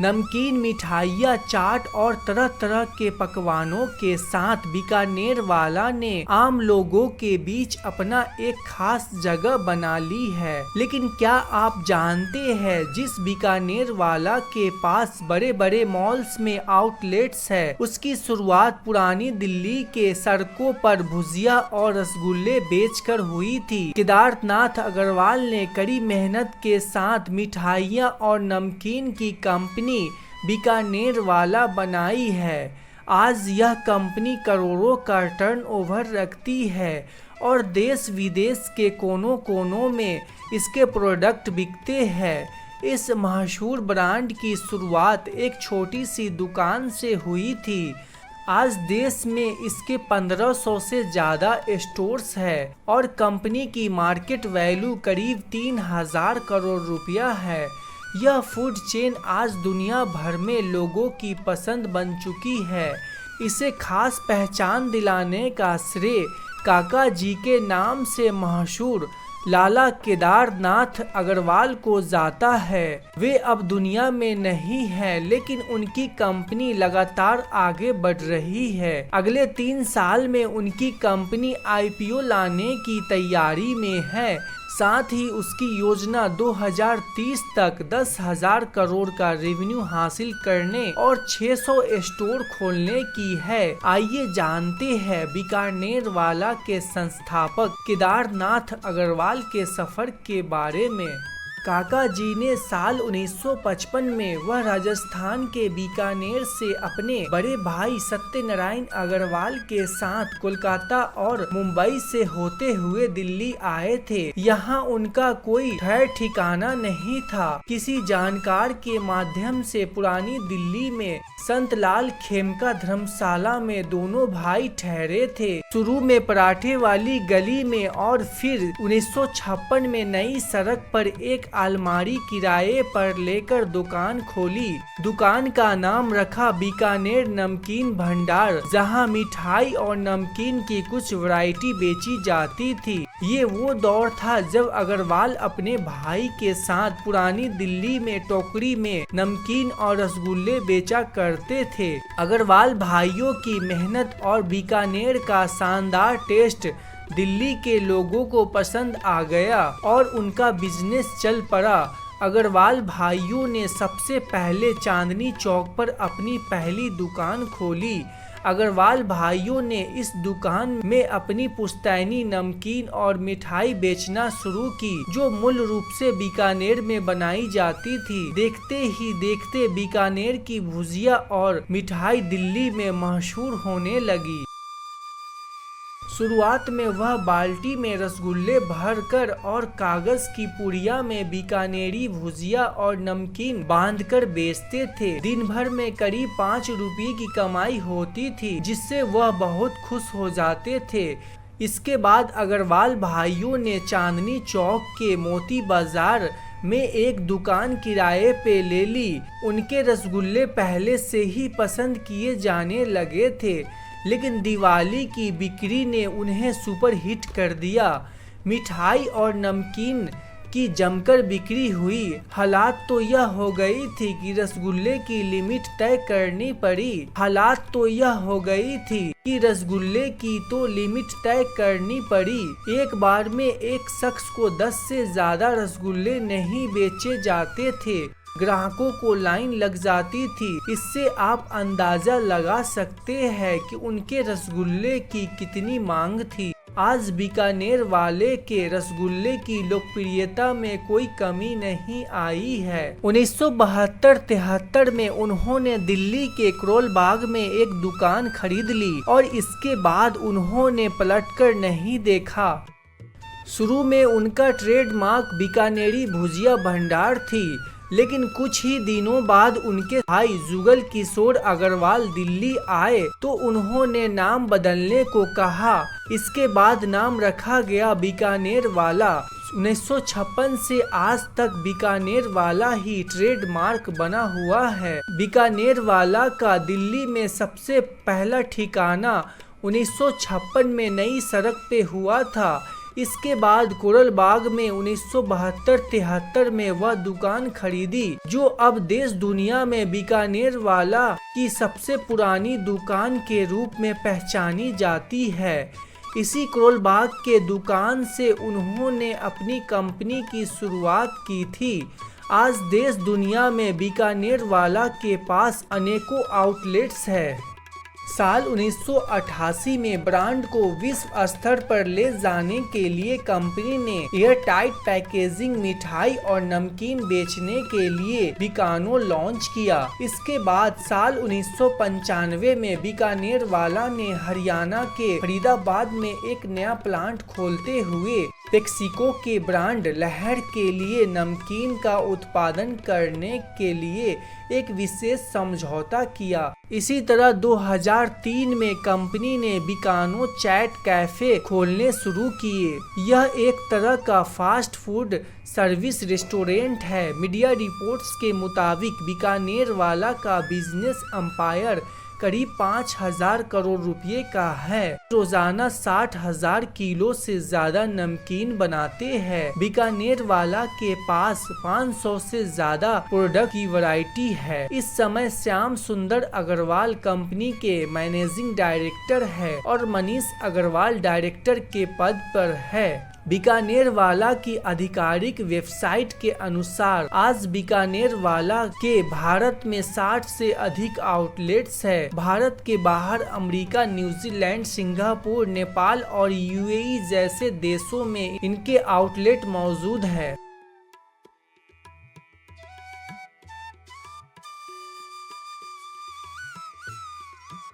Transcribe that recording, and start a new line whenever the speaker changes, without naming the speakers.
नमकीन, मिठाइयाँ, चाट और तरह तरह के पकवानों के साथ बीकानेर वाला ने आम लोगों के बीच अपना एक खास जगह बना ली है। लेकिन क्या आप जानते हैं, जिस बीकानेर वाला के पास बड़े बड़े मॉल्स में आउटलेट्स है, उसकी शुरुआत पुरानी दिल्ली के सड़कों पर भुजिया और रसगुल्ले बेचकर हुई थी। केदारनाथ अग्रवाल ने कड़ी मेहनत के साथ मिठाइयाँ और नमकीन की कंपनी बीकानेर वाला बनाई है। आज यह कंपनी करोड़ों का टर्नओवर रखती है और देश विदेश के कोनों कोनों में इसके प्रोडक्ट बिकते हैं। इस मशहूर ब्रांड की शुरुआत एक छोटी सी दुकान से हुई थी। आज देश में इसके 1500 से ज़्यादा स्टोर्स है और कंपनी की मार्केट वैल्यू करीब 3000 करोड़ रुपया है। यह फूड चेन आज दुनिया भर में लोगों की पसंद बन चुकी है। इसे खास पहचान दिलाने का श्रेय काका जी के नाम से मशहूर लाला केदारनाथ अग्रवाल को जाता है। वे अब दुनिया में नहीं है, लेकिन उनकी कंपनी लगातार आगे बढ़ रही है। अगले 3 साल में उनकी कंपनी आईपीओ लाने की तैयारी में है। साथ ही उसकी योजना 2030 तक 10,000 करोड़ का रेवेन्यू हासिल करने और 600 स्टोर खोलने की है। आइए जानते हैं बीकानेर वाला के संस्थापक केदारनाथ अग्रवाल के सफर के बारे में। काका जी ने साल 1955 में वह राजस्थान के बीकानेर से अपने बड़े भाई सत्यनारायण अग्रवाल के साथ कोलकाता और मुंबई से होते हुए दिल्ली आए थे। यहाँ उनका कोई ठहर ठिकाना नहीं था। किसी जानकार के माध्यम से पुरानी दिल्ली में संत लाल खेमका धर्मशाला में दोनों भाई ठहरे थे। शुरू में पराठे वाली गली में और फिर 1956 में नई सड़क पर एक अलमारी किराए पर लेकर दुकान खोली। दुकान का नाम रखा बीकानेर नमकीन भंडार, जहां मिठाई और नमकीन की कुछ वैरायटी बेची जाती थी। ये वो दौर था जब अग्रवाल अपने भाई के साथ पुरानी दिल्ली में टोकरी में नमकीन और रसगुल्ले बेचा करते थे। अग्रवाल भाइयों की मेहनत और बीकानेर का शानदार टेस्ट दिल्ली के लोगों को पसंद आ गया और उनका बिजनेस चल पड़ा। अग्रवाल भाइयों ने सबसे पहले चांदनी चौक पर अपनी पहली दुकान खोली। अग्रवाल भाइयों ने इस दुकान में अपनी पुश्तैनी नमकीन और मिठाई बेचना शुरू की, जो मूल रूप से बीकानेर में बनाई जाती थी। देखते ही देखते बीकानेर की भुजिया और मिठाई दिल्ली में मशहूर होने लगी। शुरुआत में वह बाल्टी में रसगुल्ले भरकर और कागज की पुड़िया में बीकानेरी भुजिया और नमकीन बांधकर बेचते थे। दिन भर में करीब 5 रुपये की कमाई होती थी, जिससे वह बहुत खुश हो जाते थे। इसके बाद अग्रवाल भाइयों ने चांदनी चौक के मोती बाजार में एक दुकान किराए पे ले ली। उनके रसगुल्ले पहले से ही पसंद किए जाने लगे थे, लेकिन दिवाली की बिक्री ने उन्हें सुपर हिट कर दिया। मिठाई और नमकीन की जमकर बिक्री हुई। हालात तो यह हो गई थी कि रसगुल्ले की लिमिट तय करनी पड़ी। एक बार में एक शख्स को 10 से ज्यादा रसगुल्ले नहीं बेचे जाते थे। ग्राहकों को लाइन लग जाती थी। इससे आप अंदाजा लगा सकते हैं कि उनके रसगुल्ले की कितनी मांग थी। आज बीकानेर वाले के रसगुल्ले की लोकप्रियता में कोई कमी नहीं आई है। 1972-73 में उन्होंने दिल्ली के करोल बाग में एक दुकान खरीद ली और इसके बाद उन्होंने पलटकर नहीं देखा। शुरू में उनका ट्रेडमार्क बीकानेरी भुजिया भंडार थी, लेकिन कुछ ही दिनों बाद उनके भाई जुगल किशोर अग्रवाल दिल्ली आए तो उन्होंने नाम बदलने को कहा। इसके बाद नाम रखा गया बीकानेर वाला। 1956 से आज तक बीकानेर वाला ही ट्रेडमार्क बना हुआ है। बीकानेर वाला का दिल्ली में सबसे पहला ठिकाना 1956 में नई सड़क पे हुआ था। इसके बाद कोरल बाग में 1972-73 में वह दुकान खरीदी, जो अब देश दुनिया में बीकानेर वाला की सबसे पुरानी दुकान के रूप में पहचानी जाती है। इसी कोरल बाग के दुकान से उन्होंने अपनी कंपनी की शुरुआत की थी। आज देश दुनिया में बीकानेर वाला के पास अनेकों आउटलेट्स है। साल 1988 में ब्रांड को विश्व स्तर पर ले जाने के लिए कंपनी ने एयरटाइट पैकेजिंग मिठाई और नमकीन बेचने के लिए बीकानो लॉन्च किया। इसके बाद साल 1995 में बीकानेर वाला ने हरियाणा के फरीदाबाद में एक नया प्लांट खोलते हुए पेप्सिको के ब्रांड लहर के लिए नमकीन का उत्पादन करने के लिए एक विशेष समझौता किया। इसी तरह 2003 में कंपनी ने बीकानो चैट कैफे खोलने शुरू किए। यह एक तरह का फास्ट फूड सर्विस रेस्टोरेंट है। मीडिया रिपोर्ट्स के मुताबिक बीकानेर वाला का बिजनेस एम्पायर करीब 5,000 करोड़ रुपए का है। रोजाना 60,000 किलो से ज्यादा नमकीन बनाते हैं। बीकानेर वाला के पास 500 से ज्यादा प्रोडक्ट की वैरायटी है। इस समय श्याम सुंदर अग्रवाल कंपनी के मैनेजिंग डायरेक्टर है और मनीष अग्रवाल डायरेक्टर के पद पर है। बीकानेर वाला की आधिकारिक वेबसाइट के अनुसार आज बीकानेर वाला के भारत में 60 से अधिक आउटलेट्स है। भारत के बाहर अमेरिका, न्यूजीलैंड, सिंगापुर, नेपाल और यूएई जैसे देशों में इनके आउटलेट मौजूद है।